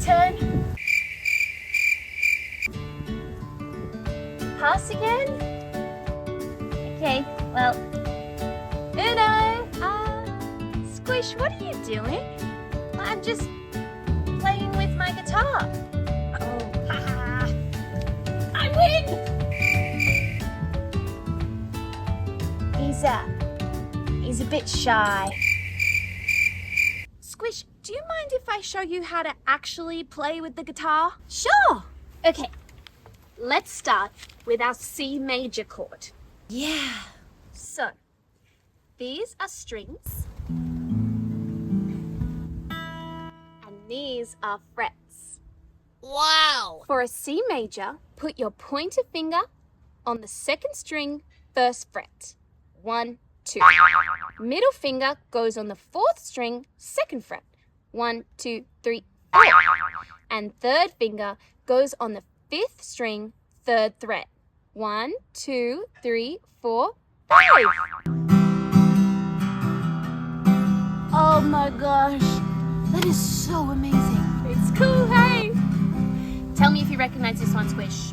turn. Pass again? Okay, well. Uno! Squish, what are you doing? I'm just playing with my guitar. Oh, ha! I win! He's a bit shy. Squish, do you mind if I show you how to actually play with the guitar? Sure! Okay, let's start with our C major chord. Yeah. So, these are strings. And these are frets. Wow! For a C major, put your pointer finger on the second string, first fret. 1, 2. Middle finger goes on the fourth string, second fret. 1, 2, 3, 4. And third finger goes on the fifth string, third fret. 1, 2, 3, 4, 5. Oh my gosh, that is so amazing. It's cool, hey? Tell me if you recognize this one, Squish.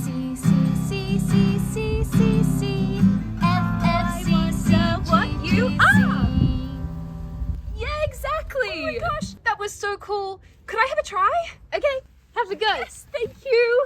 C, C, C, C, C, C, C, F, F, C, C, what you are. Yeah, exactly. Oh my gosh, that was so cool. Could I have a try? Okay, have a go. Yes, thank you.